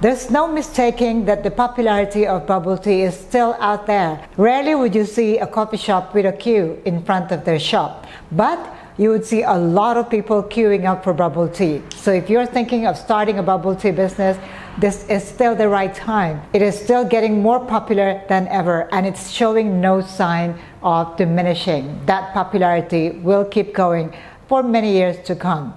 There's no mistaking that the popularity of bubble tea is still out there. Rarely would you see a coffee shop with a queue in front of their shop, but you would see a lot of people queuing up for bubble tea. So if you're thinking of starting a bubble tea business, this is still the right time. It is still getting more popular than ever, and it's showing no sign of diminishing. That popularity will keep going for many years to come.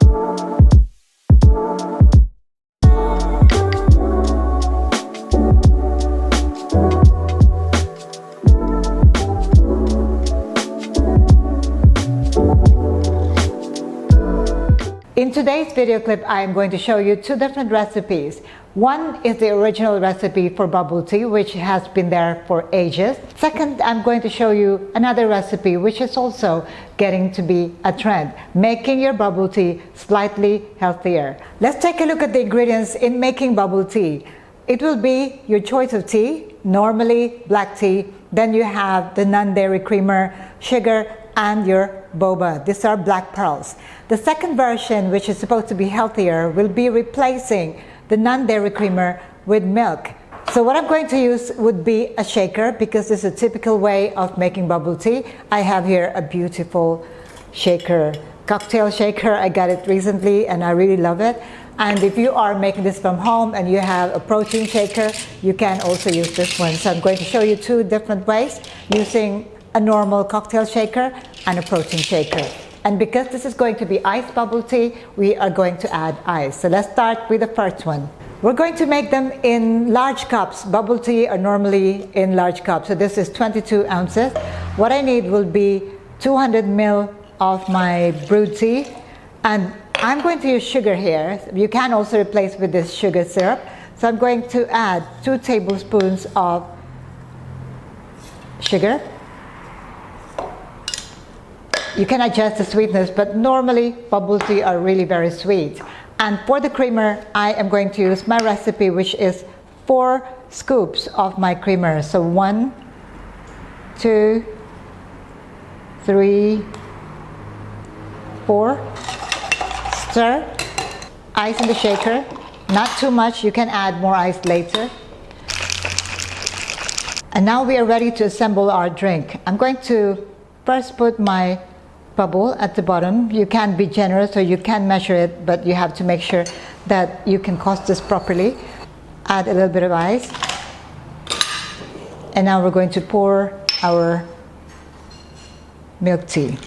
In today's video clip, I am going to show you two different recipes. One is the original recipe for bubble tea, which has been there for ages. Second, I'm going to show you another recipe, which is also getting to be a trend, making your bubble tea slightly healthier. Let's take a look at the ingredients in making bubble tea. It will be your choice of tea, normally black tea. Then you have the non-dairy creamer, sugar, and your boba. These are black pearls. The second version, which is supposed to be healthier, will be replacing the non-dairy creamer with milk. So what I'm going to use would be a shaker, because this is a typical way of making bubble tea. I have here a beautiful shaker, cocktail shaker. I got it recently and I really love it. And if you are making this from home and you have a protein shaker, you can also use this one. So I'm going to show you two different ways using a normal cocktail shaker and a protein shaker. And because this is going to be iced bubble tea, we are going to add ice. So let's start with the first one. We're going to make them in large cups. Bubble tea are normally in large cups. So this is 22 ounces. What I need will be 200 ml of my brewed tea. And I'm going to use sugar here. You can also replace with this sugar syrup. So I'm going to add 2 tablespoons of sugar. You can adjust the sweetness, but normally bubble tea are really very sweet. And for the creamer, I am going to use my recipe, which is 4 scoops of my creamer. So 1, 2, 3, 4. Stir. Ice in the shaker. Not too much. You can add more ice later. And now we are ready to assemble our drink. I'm going to first put my bubble at the bottom. You can be generous or you can measure it, but you have to make sure that you can cost this properly. Add a little bit of ice. And now we're going to pour our milk tea.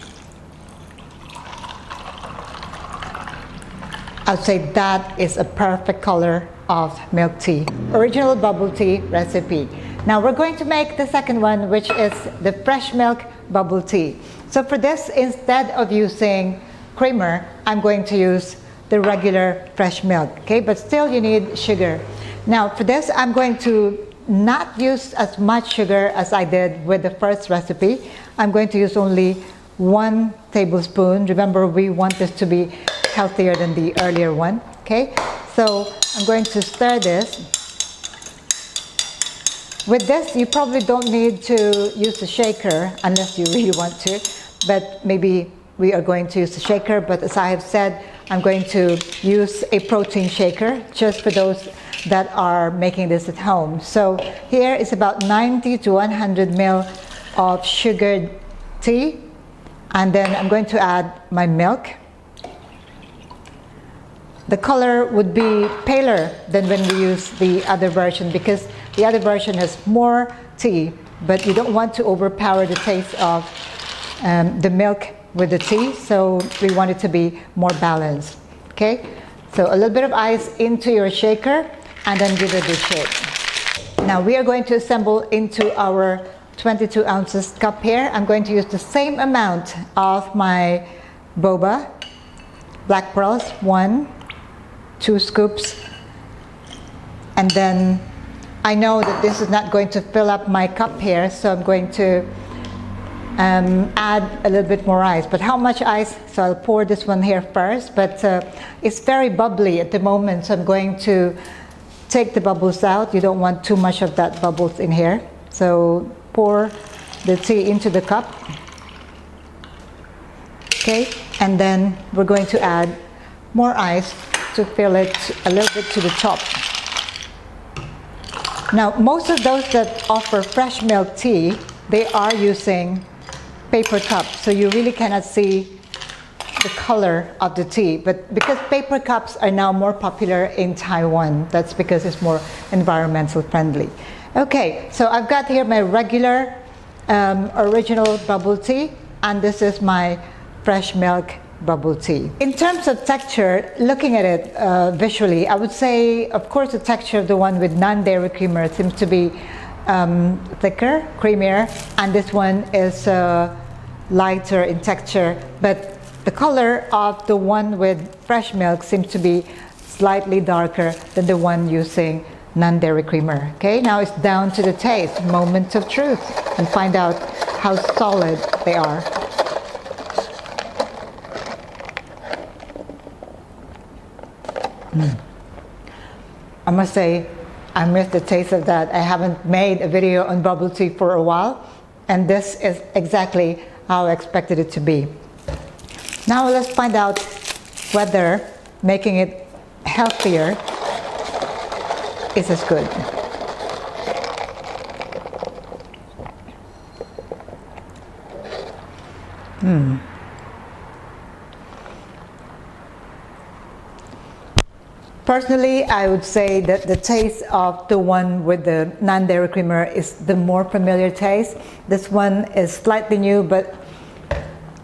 I'd say that is a perfect color of milk tea. Original bubble tea recipe. Now we're going to make the second one, which is the fresh milk bubble tea. So for this, instead of using creamer, I'm going to use the regular fresh milk, okay? But still you need sugar. Now for this, I'm going to not use as much sugar as I did with the first recipe. I'm going to use only 1 tablespoon. Remember, we want this to be healthier than the earlier one, okay? So I'm going to stir this. With this, you probably don't need to use a shaker unless you really want to, but maybe we are going to use a shaker. But as I have said, I'm going to use a protein shaker just for those that are making this at home. So here is about 90 to 100 ml of sugared tea, and then I'm going to add my milk. The color would be paler than when we use the other version, because the other version has more tea, but you don't want to overpower the taste of the milk with the tea, so we want it to be more balanced. Okay, so a little bit of ice into your shaker and then give it a shake. Now we are going to assemble into our 22 ounces cup here. I'm going to use the same amount of my boba, black pearls, 1, 2 scoops, and then I know that this is not going to fill up my cup here, so I'm going to add a little bit more ice. But how much ice? So I'll pour this one here first, but it's very bubbly at the moment, so I'm going to take the bubbles out. You don't want too much of that bubbles in here. So pour the tea into the cup. Okay, and then we're going to add more ice to fill it a little bit to the top. Now, most of those that offer fresh milk tea, they are using paper cups, so you really cannot see the color of the tea. But because paper cups are now more popular in Taiwan, that's because it's more environmental friendly. Okay, so I've got here my regular original bubble tea, and this is my fresh milk bubble tea. In terms of texture, looking at it visually, I would say, of course, the texture of the one with non-dairy creamer seems to be thicker, creamier, and this one is lighter in texture, but the color of the one with fresh milk seems to be slightly darker than the one using non-dairy creamer. Okay, now it's down to the taste, moment of truth, and find out how solid they are. I must say, I miss the taste of that. I haven't made a video on bubble tea for a while, and this is exactly how I expected it to be. Now let's find out whether making it healthier is as good. Personally, I would say that the taste of the one with the non-dairy creamer is the more familiar taste. This one is slightly new, but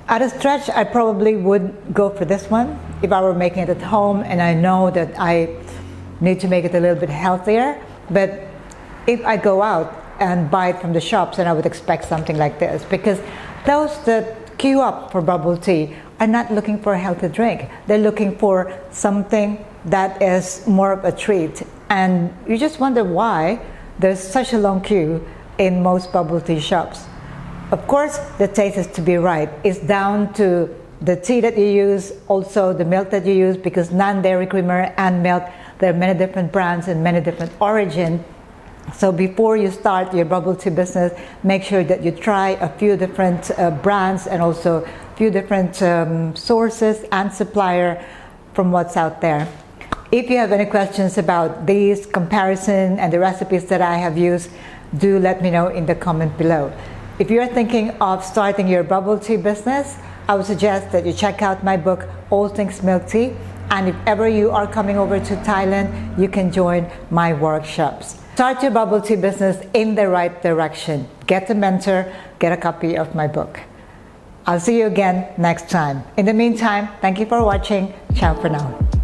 at a stretch, I probably would go for this one if I were making it at home and I know that I need to make it a little bit healthier. But if I go out and buy it from the shops, then I would expect something like this, because those that queue up for bubble tea are not looking for a healthy drink. They're looking for something that is more of a treat, and you just wonder why there's such a long queue in most bubble tea shops. Of course, the taste is to be right. It's down to the tea that you use, also the milk that you use, because non-dairy creamer and milk, there are many different brands and many different origin. So before you start your bubble tea business, make sure that you try a few different brands and also a few different sources and supplier from what's out there. If you have any questions about these comparison and the recipes that I have used, do let me know in the comment below. If you're thinking of starting your bubble tea business, I would suggest that you check out my book, All Things Milk Tea. And if ever you are coming over to Thailand, you can join my workshops. Start your bubble tea business in the right direction. Get a mentor, get a copy of my book. I'll see you again next time. In the meantime, thank you for watching. Ciao for now.